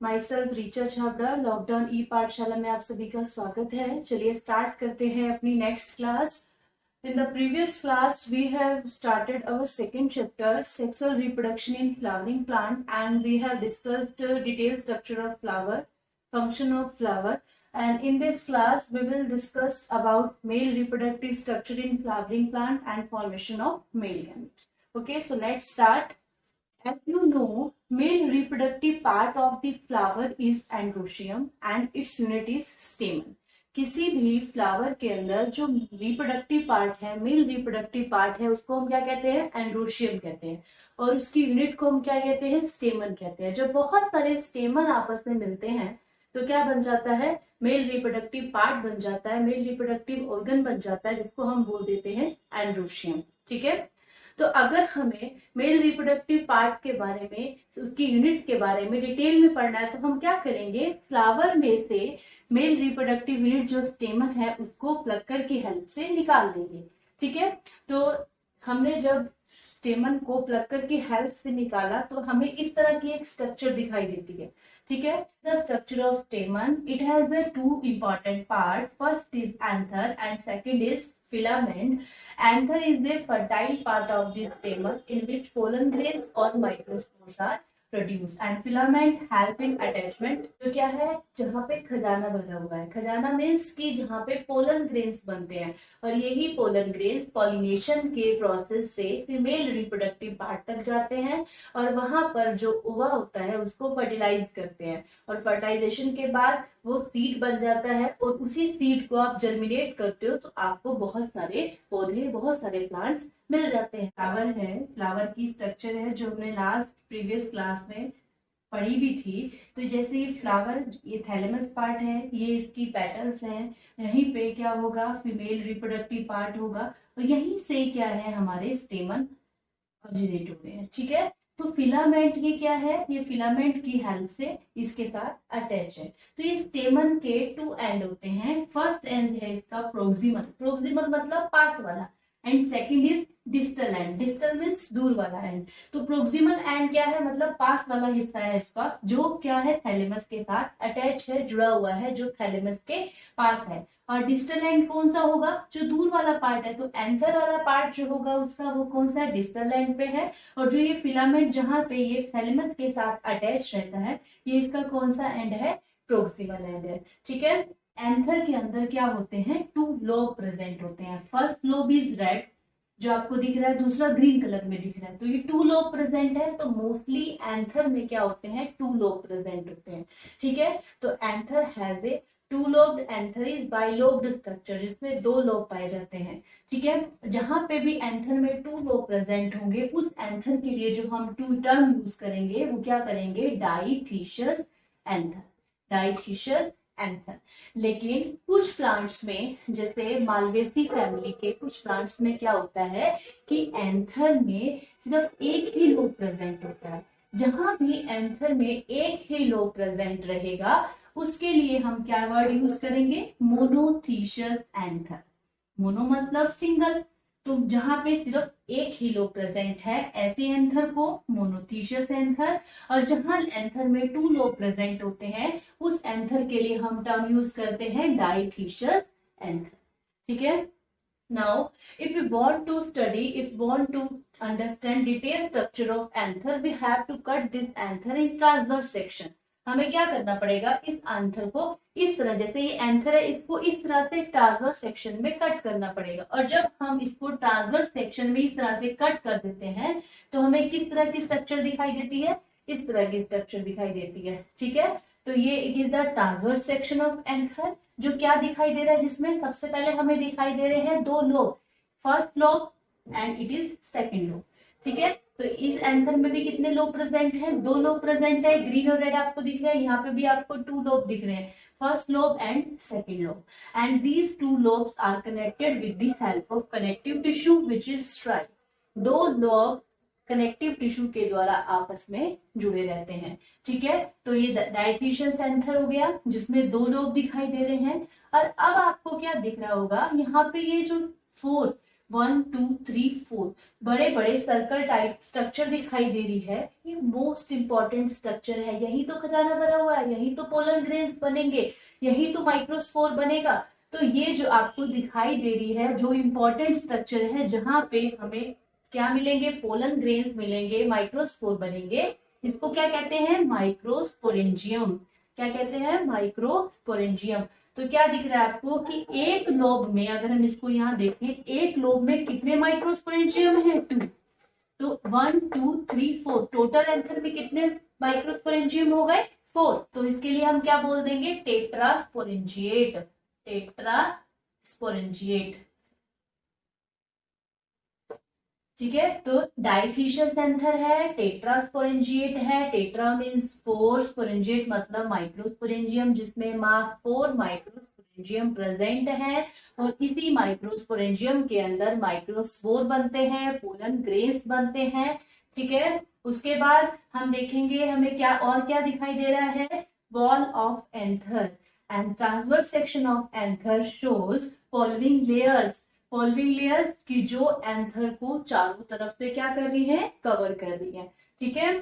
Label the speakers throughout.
Speaker 1: My self Richa Chhabra. Lockdown e Pathshala में आप सभी का स्वागत है। चलिए स्टार्ट करते हैं अपनी next class. In the previous class, we have started our second chapter, sexual reproduction in flowering plant, and we have discussed detailed structure of flower, function of flower. And in this class, we will discuss about male reproductive structure in flowering plant and formation of male gamete. Okay, so let's start. As you know, male reproductive part of the flower is androecium and its unit is stamen. किसी भी flower के अंदर जो reproductive part है, male reproductive part है, उसको हम क्या कहते हैं? एंड्रोशियम कहते हैं। और उसकी यूनिट को हम क्या कहते हैं? स्टेमन कहते हैं। जब बहुत सारे स्टेमन आपस में मिलते हैं तो क्या बन जाता है? मेल रिप्रोडक्टिव पार्ट बन जाता है, मेल रिप्रोडक्टिव ऑर्गन बन जाता है, जिसको हम बोल देते हैं एंड्रोशियम। ठीक है, तो अगर हमें मेल रिप्रोडक्टिव पार्ट के बारे में, उसकी यूनिट के बारे में डिटेल में पढ़ना है तो हम क्या करेंगे? फ्लावर में से मेल रिप्रोडक्टिव यूनिट जो स्टेमन है उसको प्लकर की हेल्प से निकाल देंगे। ठीक है, तो हमने जब स्टेमन को प्लकर की हेल्प से निकाला तो हमें इस तरह की एक स्ट्रक्चर दिखाई देती है। ठीक है, the structure of स्टेमन, it has the two important part, first is anther and second is filament. Anther is the fertile part of the stamen in which pollen grains or microspores are produced and filament help in attachment. जो क्या है? जहाँ पे खजाना भरा हुआ है। खजाना मीन्स कि जहाँ पे पोलन ग्रेन्स बनते हैं और यही पोलन ग्रेन्स पॉलिनेशन के प्रोसेस से फीमेल रिप्रोडक्टिव पार्ट तक जाते हैं और वहां पर जो ओवा होता है उसको फर्टिलाइज करते हैं और फर्टिलाइजेशन के बाद वो सीड बन जाता है और उसी सीड को आप जर्मिनेट करते हो तो आपको बहुत सारे पौधे, बहुत सारे प्लांट्स मिल जाते हैं। फ्लावर है, फ्लावर की स्ट्रक्चर है जो हमने लास्ट प्रीवियस क्लास में पढ़ी भी थी। तो जैसे ये फ्लावर, ये थैलेमस पार्ट है, ये इसकी पेटल्स हैं, यहीं पे क्या होगा? फीमेल रिप्रोडक्टिव पार्ट होगा और यहीं से क्या है? हमारे स्टेमन ऑरिजिनेट हुए हैं। ठीक है, तो फिलामेंट ये क्या है? ये फिलामेंट की हेल्प से इसके साथ अटैच है। तो ये स्टेमन के टू एंड होते हैं। फर्स्ट एंड है इसका प्रोक्सिमल, प्रोक्सिमल मतलब पास वाला, and second is distal end, distal means दूर वाला एंड। तो प्रोक्सिमल एंड क्या है? मतलब पास वाला हिस्सा है इसका, जो क्या है? थैलेमस के साथ अटैच है, जुड़ा हुआ है, जो थैलेमस के पास है। और डिस्टल एंड कौन सा होगा? जो दूर वाला पार्ट है। तो एंथर वाला पार्ट जो होगा उसका वो कौन सा है? डिस्टल एंड पे है। और जो ये फिलामेंट जहां पे ये थैलेमस के साथ अटैच रहता है, ये इसका कौन सा एंड है? प्रोक्सिमल एंड है। ठीक है, एंथर के अंदर क्या होते हैं? टू लोब प्रेजेंट होते हैं। फर्स्ट लोब इज रेड जो आपको दिख रहा है, दूसरा ग्रीन कलर में दिख रहा है। तो ये टू लोब प्रेजेंट है। तो मोस्टली एंथर में क्या होते हैं? टू लोब प्रेजेंट होते हैं। ठीक है, तो anther has a two lobed, anther is bilobed structure जिसमें दो लोब पाए जाते हैं। ठीक है, जहां पे भी एंथर में टू लोब प्रेजेंट होंगे उस एंथर के लिए जो हम टू टर्म यूज करेंगे वो क्या करेंगे? डाइथिशियस एंथर, डाइथिशियस एंथर। लेकिन कुछ प्लांट्स में, जैसे मालवेसी फैमिली के कुछ प्लांट्स में क्या होता है कि एंथर में सिर्फ एक ही लोब प्रेजेंट होता है। जहां भी एंथर में एक ही लोब प्रेजेंट रहेगा उसके लिए हम क्या वर्ड यूज करेंगे? मोनोथिशियस एंथर। मोनो मतलब सिंगल, तो जहां पे सिर्फ एक ही लोब प्रेजेंट है ऐसे एंथर को मोनोथिशियस एंथर, और जहां एंथर में टू लोब प्रेजेंट होते हैं उस एंथर के लिए हम टर्म यूज करते हैं डाइथिशियस एंथर। ठीक है, now if you want to study, if you want to understand detailed structure of anther, we have to cut this anther in transverse section. हमें क्या करना पड़ेगा? इस एंथर को इस तरह, जैसे ये एंथर है, इसको इस तरह से ट्रांसवर्स सेक्शन में कट करना पड़ेगा। और जब हम इसको ट्रांसवर्स सेक्शन में इस तरह से कट कर देते हैं तो हमें किस तरह की स्ट्रक्चर दिखाई देती है? इस तरह की स्ट्रक्चर दिखाई देती है। ठीक है, तो ये it is the transverse section of anther. जो क्या दिखाई दे रहा है? जिसमें सबसे पहले हमें दिखाई दे रहे हैं दो lobe, first lobe and it is second lobe. ठीक है, तो इस एंथर में भी कितने लोब प्रेजेंट है? दो लोब प्रेजेंट है। ग्रीन और रेड आपको दिख रहा है, यहाँ पे भी आपको टू लोब दिख रहे हैं, first lobe and second lobe. And these two lobes are connected with the help of connective tissue which is stripe. दो लोब कनेक्टिव टिश्यू के द्वारा आपस में जुड़े रहते हैं। ठीक है, तो ये डाइथिशियस एंथर हो गया जिसमें दो लोब दिखाई दे रहे हैं। और अब आपको क्या दिख रहा होगा? यहाँ पे ये जो फोर 1 2 3 4 बड़े बड़े सर्कल टाइप स्ट्रक्चर दिखाई दे रही है, ये मोस्ट इंपॉर्टेंट स्ट्रक्चर है। यही तो खजाना भरा हुआ है, यही तो पोलन ग्रेन्स बनेंगे, यही तो माइक्रोस्पोर बनेगा। तो ये जो आपको दिखाई दे रही है जो इंपॉर्टेंट स्ट्रक्चर है, जहां पे हमें क्या मिलेंगे, पोलन ग्रेन्स मिलेंगे, माइक्रोस्पोर बनेंगे, इसको क्या कहते हैं, माइक्रोस्पोरेंजियम। क्या कहते हैं, माइक्रोस्पोरेंजियम। तो क्या दिख रहा है आपको कि एक लोब में, अगर हम इसको यहाँ देखें, एक लोब में कितने माइक्रोस्पोरेंजियम है, 2। तो 1 2 3 4 टोटल एंथर में कितने माइक्रोस्पोरेंजियम हो गए, 4। तो इसके लिए हम क्या बोल देंगे, टेट्रास्पोरेंजिएट। टेट्रास्पोरेंजिएट, ठीक है। तो डाइथीशियस एंथर है, टेट्रास्पोरेंजिएट है। टेट्रा मीन्स 4, स्पोरेंजिएट मतलब माइक्रोस्पोरेंजियम, जिसमें 4 माइक्रोस्पोरेंजियम प्रेजेंट है। और इसी माइक्रोस्पोरेंजियम के अंदर माइक्रोस्पोर बनते हैं, पोलन ग्रेन्स बनते हैं, ठीक है। उसके बाद हम देखेंगे हमें क्या और क्या दिखाई दे रहा है, wall of anther and transverse section of anther shows following layers. Following layers की जो एंथर को चारों तरफ से क्या कर रही है, कवर कर रही है, ठीक है।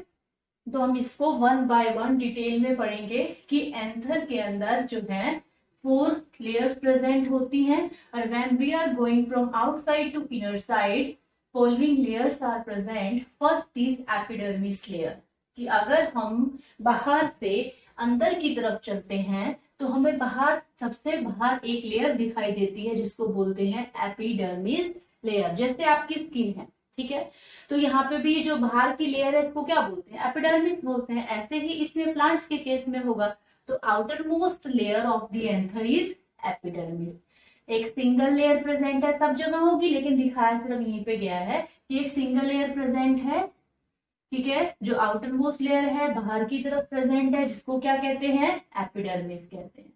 Speaker 1: तो हम इसको 1 बाय 1 डिटेल में पढ़ेंगे कि एंथर के अंदर जो है 4 लेयर्स प्रेजेंट होती हैं। और when we are going from outside to inner side, following layers are present. First is epidermis layer, कि अगर हम बाहर से अंदर की तरफ चलते हैं तो हमें बाहर, सबसे बाहर एक लेयर दिखाई देती है जिसको बोलते हैं एपिडर्मिस लेयर, जैसे आपकी स्किन है, ठीक है। तो यहाँ पे भी जो बाहर की लेयर है इसको क्या बोलते हैं, एपिडर्मिस बोलते हैं। ऐसे ही इसमें प्लांट्स के केस में होगा। तो outer most layer of the anther is epidermis. एक सिंगल लेयर प्रेजेंट है, सब जगह होगी लेकिन दिखाया सिर्फ यहीं पे गया है कि एक सिंगल लेयर प्रेजेंट है, ठीक है, जो आउटर मोस्ट लेयर है बाहर की तरफ प्रेजेंट है, जिसको क्या कहते हैं, एपिडर्मिस कहते हैं।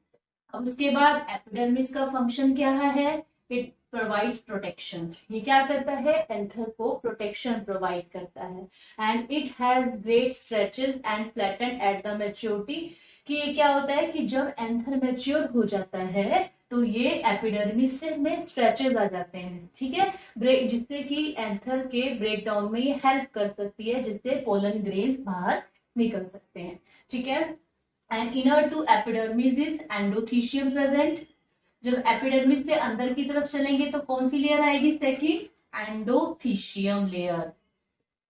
Speaker 1: अब उसके बाद एपिडर्मिस का फंक्शन क्या है, इट प्रोवाइड्स प्रोटेक्शन। ये क्या करता है, एंथर को प्रोटेक्शन प्रोवाइड करता है। And it has great stretches and flatten at the maturity, कि ये क्या होता है कि जब एंथर मैच्योर हो जाता है तो ये एपिडर्मिस में स्ट्रेचेस आ जाते हैं, ठीक है, ब्रेक, जिससे कि एंथर के ब्रेकडाउन में ये हेल्प कर सकती है, जिससे पोलन ग्रेन्स बाहर निकल सकते हैं, ठीक है। And inner to epidermis is endothecium present. जब एपिडर्मिस से अंदर की तरफ चलेंगे तो कौन सी लेयर आएगी, second, endothecium layer.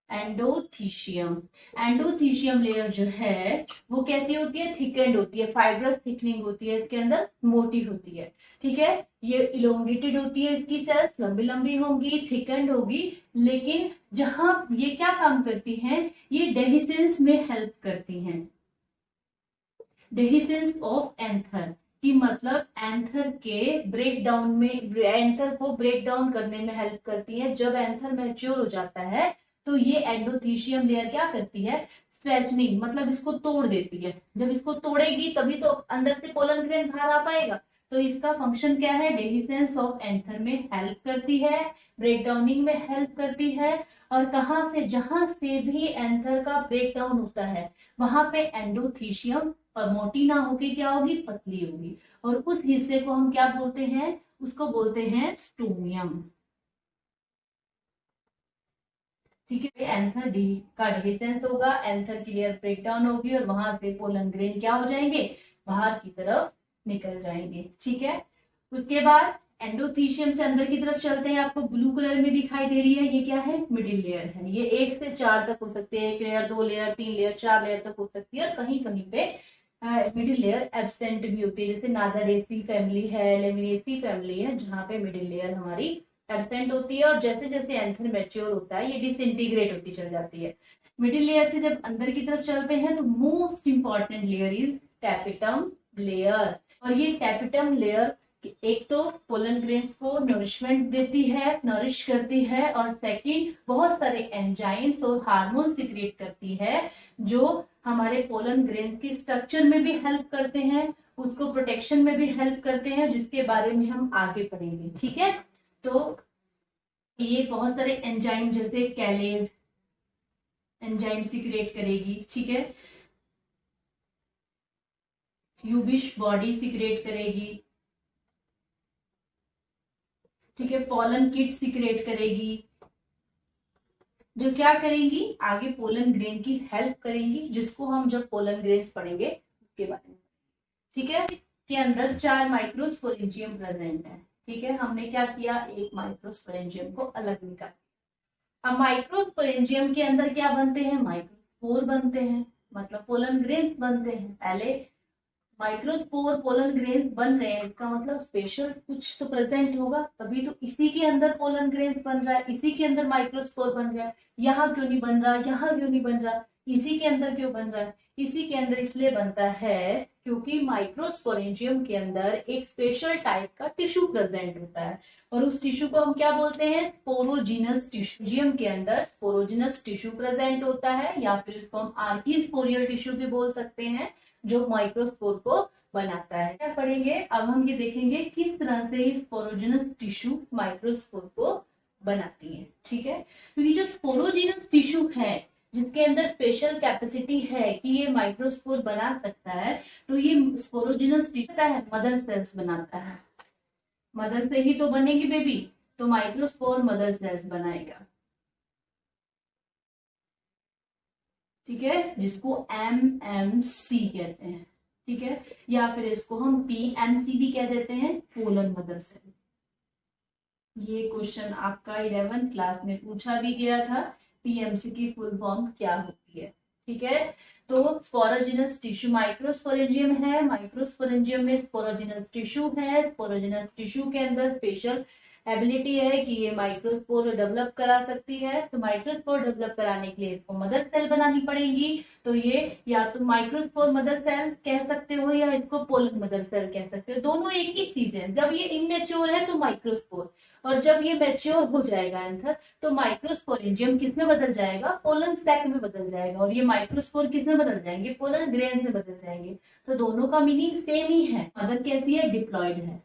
Speaker 1: Endothecium, endothecium layer जो है वो कैसी होती है, थिकेंड होती है, फाइब्रस थिकनिंग होती है, इसके अंदर मोटी होती है, ठीक है। ये इलोंगेटेड होती है, इसकी सेल्स लंबी लंबी होंगी, थिकेंड होगी। लेकिन जहां ये क्या काम करती हैं, ये डेहिसेंस में हेल्प करती हैं। डेहिसेंस ऑफ एंथर की मतलब एंथर के ब्रेकडाउन में, एंथर को ब्रेक डाउन करने में हेल्प करती है। जब एंथर मैच्योर हो जाता है तो ये एंडोथीशियम लेयर क्या करती है, स्ट्रेचनिंग, मतलब इसको तोड़ देती है। जब इसको तोड़ेगी तभी तो अंदर से पोलन ग्रेन बाहर आ पाएगा। तो इसका फंक्शन क्या है, डेहिसेंस ऑफ एंथर में हेल्प करती है, ब्रेकडाउनिंग में हेल्प करती है। और कहां से, जहां से भी एंथर का ब्रेकडाउन होता है वहां पे एंडोथीशियम, और मोटी ना होगी क्या होगी, पतली होगी। और उस हिस्से को हम क्या बोलते हैं, उसको बोलते हैं स्टोमियम, ठीक है। एंथर डी का डेहिसेंस होगा, एंथर की लेयर ब्रेकडाउन होगी और वहां से पोलन ग्रेन क्या हो जाएंगे, बाहर की तरफ निकल जाएंगे, ठीक है। उसके बाद एंडोथीशियम से अंदर की तरफ चलते हैं, आपको ब्लू कलर में दिखाई दे रही है, ये क्या है, मिडिल लेयर है। ये 1 से 4 तक हो सकती है, 1 लेयर, 2 लेयर, 3 लेयर, 4 लेयर तक हो सकती है। कहीं कहीं पे मिडिल लेयर एब्सेंट भी होती है, जैसे नाजाडेसी फैमिली है, लेमिनेसी फैमिली है, जहाँ पे मिडिल लेयर हमारी एब्सेंट होती है। और जैसे जैसे एंथर मैच्योर होता है ये डिसइंटीग्रेट होती चल जाती है। मिडिल लेयर से जब अंदर की तरफ चलते हैं तो most important layer is tapetum layer. और ये टैपिटम लेयर एक तो पोलन ग्रेन्स को नरिशमेंट देती है, नरिश करती है, और सेकंड बहुत सारे एंजाइम्स और हार्मोन सीक्रेट करती है जो हमारे पोलन ग्रेन की स्ट्रक्चर में भी हेल्प करते हैं, उसको प्रोटेक्शन में भी हेल्प करते हैं, जिसके बारे में हम आगे पढ़ेंगे, ठीक है। तो ये बहुत सारे एंजाइम, जैसे कैलेज एंजाइम सीक्रेट करेगी, ठीक है, यूबिश बॉडी सीक्रेट करेगी, ठीक है, पोलन किट सीक्रेट करेगी, जो क्या करेंगी, आगे पोलन ग्रेन की हेल्प करेंगी, जिसको हम जब पोलन ग्रेन्स पढ़ेंगे उसके बारे में। ठीक है, के अंदर 4 माइक्रोस्पोरेंजियम प्रेजेंट है। ठीक है, हमने क्या किया, एक माइक्रोस्पोरेंजियम को अलग निकाला। अब माइक्रोस्पोरेंजियम के अंदर क्या बनते हैं, माइक्रोस्पोर बनते हैं, मतलब पोलन ग्रेन्स बनते हैं। पहले माइक्रोस्पोर पोलन ग्रेन्स बन रहे हैं, इसका मतलब स्पेशल कुछ तो प्रेजेंट होगा, तभी तो इसी के अंदर पोलन ग्रेन्स बन रहा है, इसी के अंदर माइक्रोस्पोर बन रहा है। यहाँ क्यों नहीं बन रहा, यहाँ क्यों नहीं बन रहा, इसी के अंदर क्यों बन रहा है, इसी के अंदर इसलिए बनता है क्योंकि माइक्रोस्पोरेंजियम के अंदर एक स्पेशल टाइप का टिश्यू प्रेजेंट होता है, और उस टिश्यू को हम क्या बोलते हैं, स्पोरोजिनस टिश्यू। जियम के अंदर स्पोरोजिनस टिश्यू प्रेजेंट होता है, या फिर इसको हम आर्कीस्पोरियल टिश्यू भी बोल सकते हैं, जो माइक्रोस्पोर को बनाता है। क्या पढ़ेंगे, अब हम ये देखेंगे किस तरह से स्पोरोजिनस टिश्यू माइक्रोस्पोर को बनाती है। ठीक है, तो ये जो स्पोरोजिनस टिश्यू है, जिसके अंदर स्पेशल कैपेसिटी है कि ये माइक्रोस्पोर बना सकता है, तो ये स्पोरोजिनस टिश्यू है मदर सेल्स बनाता है। मदर से ही तो बनेगी बेबी, तो माइक्रोस्पोर मदर सेल्स बनाएगा। ठीक है, जिसको MMC कहते हैं। ठीक है, या फिर इसको हम PMC भी कह देते हैं, पोलन मदर सेल। ये क्वेश्चन आपका 11th क्लास में पूछा भी गया था, PMC की फुल फॉर्म क्या होती है। ठीक है, तो स्पोरोजिनस टिश्यू माइक्रोस्पोरेंजियम है, माइक्रोस्पोरेंजियम में स्पोरोजिनस टिश्यू है, स्पोरोजिनस टिश्यू के अंदर स्पेशल एबिलिटी है कि ये माइक्रोस्पोर डेवलप करा सकती है। तो माइक्रोस्पोर डेवलप कराने के लिए इसको मदर सेल बनानी पड़ेगी, तो ये या तो माइक्रोस्पोर मदर सेल कह सकते हो या इसको पोलन मदर सेल कह सकते हो, दोनों एक ही चीज है। जब ये इमेच्योर है तो माइक्रोस्पोर, और जब ये मैच्योर हो जाएगा एंथर, तो माइक्रोस्पोरेंजियम किसमें बदल जाएगा, पोलन सैक में बदल जाएगा, और ये माइक्रोस्पोर किसमें बदल जाएंगे, पोलन ग्रेन्स में बदल जाएंगे। तो दोनों का मीनिंग सेम ही है। मदर कैसी है, डिप्लॉयड है,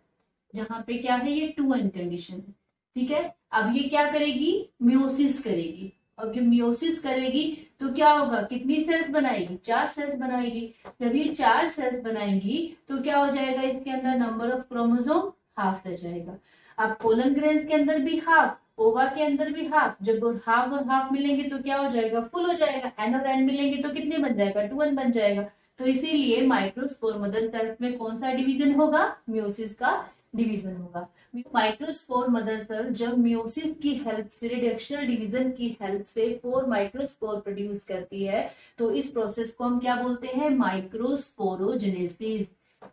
Speaker 1: जहां पे क्या है, ये 2n कंडीशन है। ठीक है, अब ये क्या करेगी, मियोसिस करेगी। अब जब मियोसिस करेगी तो क्या होगा, कितनी सेल्स बनाएगी, 4 सेल्स बनाएगी। जब ये 4 सेल्स बनाएंगी तो क्या हो जाएगा, इसके अंदर नंबर ऑफ क्रोमोसोम हाफ रह जाएगा। अब पोलन ग्रेन्स के अंदर भी हाफ, ओवा के अंदर भी हाफ, जब हाफ और हाफ मिलेंगे तो क्या हो जाएगा, फुल हो जाएगा। एन और एन मिलेंगे तो कितने बन जाएगा, 2n बन जाएगा। तो इसीलिए माइक्रोस्पोर मदर सेल्स में कौन सा डिवीजन होगा, मियोसिस का डिवीजन होगा। माइक्रोस्पोर मदर सेल जब मियोसिस की हेल्प से, रिडक्शनल डिवीजन की हेल्प से 4 माइक्रोस्पोर प्रोड्यूस करती है, तो इस प्रोसेस को हम क्या बोलते हैं, माइक्रोस्पोरोजेनेसिस।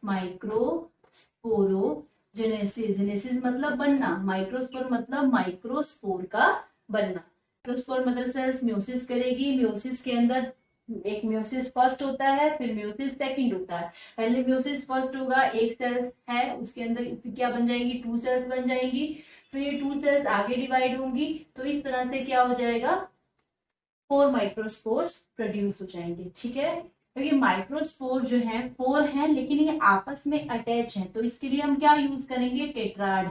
Speaker 1: माइक्रोस्पोरोजेनेसिस, जेनेसिस मतलब बनना, माइक्रोस्पोर मतलब माइक्रोस्पोर का बनना। माइक्रोस्पोर मदर सेल्स मियोसिस करेगी, मियोसिस के अंदर एक मियोसिस फर्स्ट होता है, फिर मियोसिस सेकंड होता है। पहले मियोसिस फर्स्ट होगा, एक सेल है उसके अंदर क्या बन जाएगी, 2 सेल्स बन जाएंगी, फिर ये 2 सेल्स आगे डिवाइड होंगी, तो इस तरह से क्या हो जाएगा, 4 माइक्रोस्पोर्स प्रोड्यूस हो जाएंगे। ठीक है, तो ये माइक्रोस्पोर जो है 4 हैं, लेकिन ये आपस में अटैच हैं, तो इसके लिए हम क्या यूज करेंगे, टेट्राड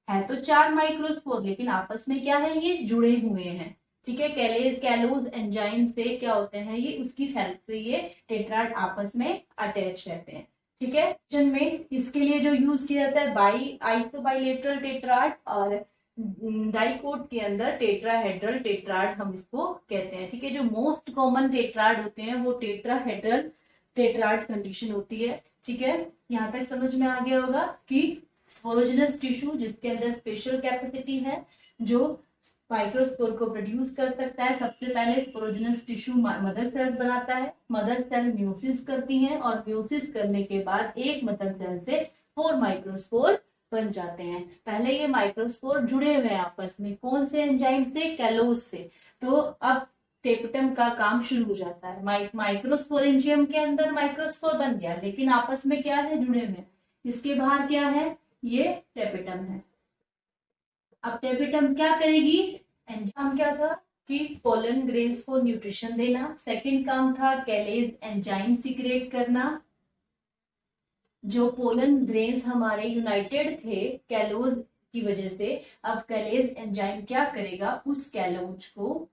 Speaker 1: है तो 4 माइक्रोस्पोर, लेकिन आपस में क्या है, ये जुड़े हुए हैं। ठीक है, कैलोज एंजाइम से क्या होते हैं, ये उसकी हेल्प से ये टेट्राड आपस में अटैच रहते हैं। ठीक है, में इसके लिए जो यूज किया जाता है आइसोबाइलेटरल टेट्राड, और डाइकोट के अंदर टेट्राहेड्रल टेट्राड हम इसको कहते हैं। ठीक है, जो मोस्ट कॉमन टेट्राड होते हैं वो टेट्राहेड्रल टेट्राड कंडीशन होती है। ठीक है, यहाँ तक समझ में आ गया होगा कि स्पोरोजिनस टिश्यू जिसके अंदर स्पेशल कैपेसिटी है, जो माइक्रोस्पोर को प्रोड्यूस कर सकता है। सबसे पहले स्पोरोजिनस टिश्यू मदर सेल्स बनाता है, मदर सेल मियोसिस करती हैं, और मियोसिस करने के बाद एक मदर सेल से 4 माइक्रोस्पोर बन जाते हैं। पहले ये माइक्रोस्पोर जुड़े हुए हैं आपस में, कौन से एंजाइम से, कैलोज से। तो अब टेपिटम का काम शुरू हो जाता है। माइक्रोस्पोरेंजियम के अंदर माइक्रोस्पोर बन गया, लेकिन आपस में क्या है, जुड़े हुए। इसके बाहर क्या है, ये टेपिटम है। अब टेपिटम क्या करेगी, एंजाइम क्या था कि पोलन ग्रेन्स को न्यूट्रिशन देना, सेकंड काम था कैलेज एंजाइम सीक्रेट करना। जो पोलन ग्रेन्स हमारे यूनाइटेड थे कैलोज की वजह से, अब कैलेज एंजाइम क्या करेगा, उस कैलोज को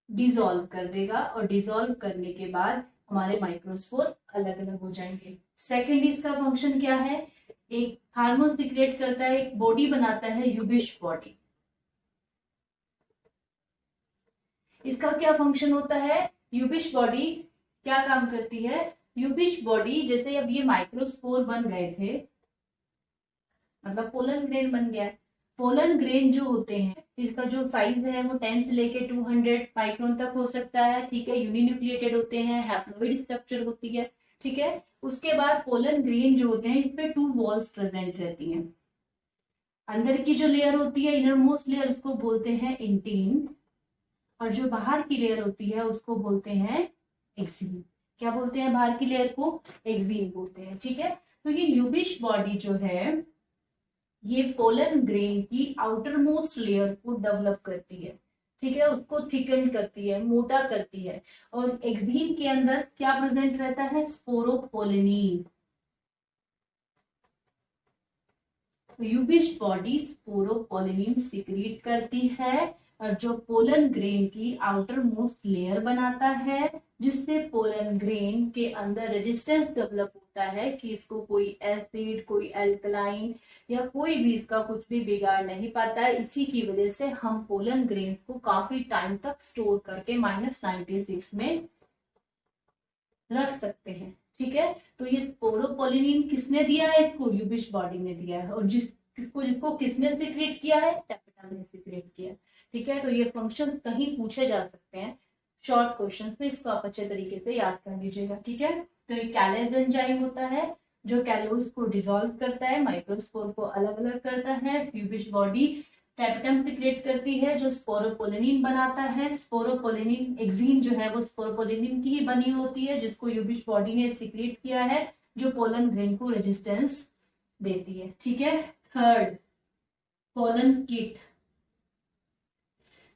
Speaker 1: डिसॉल्व कर देगा, और डिसॉल्व करने के बाद हमारे माइक्रोस्पोर अलग अलग हो जाएंगे। सेकेंड इसका फंक्शन क्या है, एक हार्मोन सीक्रेट करता है, एक बॉडी बनाता है यूबिश बॉडी। इसका क्या फंक्शन होता है, यूबिश बॉडी क्या काम करती है, यूबिश बॉडी जैसे अब ये माइक्रोस्पोर बन गए थे, मतलब पोलन ग्रेन बन गया। पोलन ग्रेन जो होते हैं इसका जो साइज है वो 10 से लेके 200 माइक्रोन तक हो सकता है, ठीक है। यूनिन्यूक्लिएटेड होते हैं, हैप्लॉइड स्ट्रक्चर होती है, ठीक है। उसके बाद पोलन ग्रेन जो होते हैं इस पे 2 वॉल्स प्रेजेंट रहती हैं। अंदर की जो लेयर होती है इनर मोस्ट लेयर उसको बोलते हैं इंटीन, और जो बाहर की लेयर होती है उसको बोलते हैं एक्सीन। क्या बोलते हैं बाहर की लेयर को, एक्सीन बोलते हैं, ठीक है। तो ये यूबिश बॉडी जो है ये पोलन ग्रेन की आउटर मोस्ट लेयर को डेवलप करती है, ठीक है, उसको थिकन करती है, मोटा करती है। और एक्सीन के अंदर क्या प्रेजेंट रहता है, स्पोरोपोलिनीन। यूबिश बॉडी स्पोरोपोलिनीन सिक्रीट करती है, और जो पोलन ग्रेन की आउटर मोस्ट लेयर बनाता है, जिससे पोलन ग्रेन के अंदर रेजिस्टेंस डेवलप होता है कि इसको कोई एसिड, कोई एल्कलाइन या कोई भी इसका कुछ भी बिगाड़ नहीं पाता है। इसी की वजह से हम पोलन ग्रेन को काफी टाइम तक स्टोर करके -96 में रख सकते हैं, ठीक है। तो ये स्पोरोपोलिनीन किसने दिया है, इसको यूबिश बॉडी ने दिया है, और जिसको किसने सीक्रेट किया है, टैपेटम ने सीक्रेट किया, ठीक है। तो ये फंक्शंस कहीं पूछे जा सकते हैं शॉर्ट क्वेश्चंस में, इसको आप अच्छे तरीके से याद कर लीजिएगा, ठीक है। तो ये कैलेज एंजाइम होता है जो कैलोज को डिसॉल्व करता है, माइक्रोस्पोर को अलग अलग करता है। यूबिश बॉडी टैपेटम सीक्रेट करती है जो स्पोरोपोलिनीन बनाता है। स्पोरोपोलिनीन एक्सीन जो है वो स्पोरोपोलिनीन की ही बनी होती है, जिसको यूबिश बॉडी ने सीक्रेट किया है, जो पोलन ग्रेन को रेजिस्टेंस देती है, ठीक है। Third, pollen kit.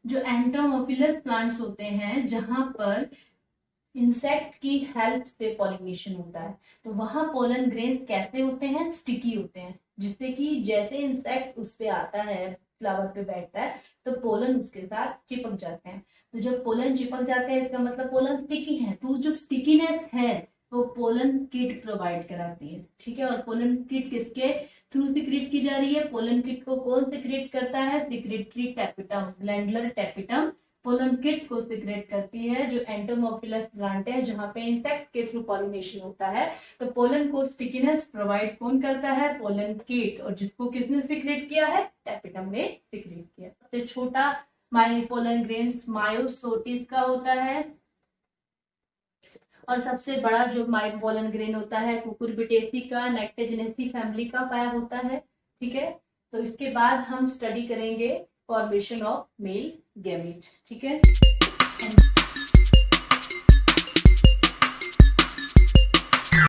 Speaker 1: जो एंटोमोफिलस प्लांट्स होते हैं जहां पर इंसेक्ट की हेल्प से पॉलिनेशन होता है, तो वहां पोलन ग्रेन्स कैसे होते हैं, स्टिकी होते हैं, जिससे कि जैसे इंसेक्ट उस पे आता है, फ्लावर पे बैठता है, तो पोलन उसके साथ चिपक जाते हैं। तो जब पोलन चिपक जाते हैं इसका मतलब पोलन स्टिकी है, तो जो स्टिकीनेस है वो पोलन किट प्रोवाइड कराती है, ठीक है। और पोलन किट किसके थ्रू सीक्रेट की जा रही है, पोलन किट को कौन सीक्रेट करता है, secretory tapetum, glandular tapetum pollen kit को सीक्रेट करती है, जो एंटोमोफिलस प्लांट है जहां पे इंसेक्ट के थ्रू पॉलिनेशन होता है। तो पोलन को स्टिकीनेस प्रोवाइड कौन करता है, पोलन किट, और जिसको किसने सीक्रेट किया है, टैपेटम ने सीक्रेट किया। सबसे छोटा पोलन ग्रेन्स मायोसोटिस का होता है, और सबसे बड़ा जो पोलन ग्रेन होता है कुकुरबिटेसी का, नेक्टेजेनेसी फैमिली का पाया होता है, ठीक है। तो इसके बाद हम स्टडी करेंगे फॉर्मेशन ऑफ मेल गैमेट, ठीक है।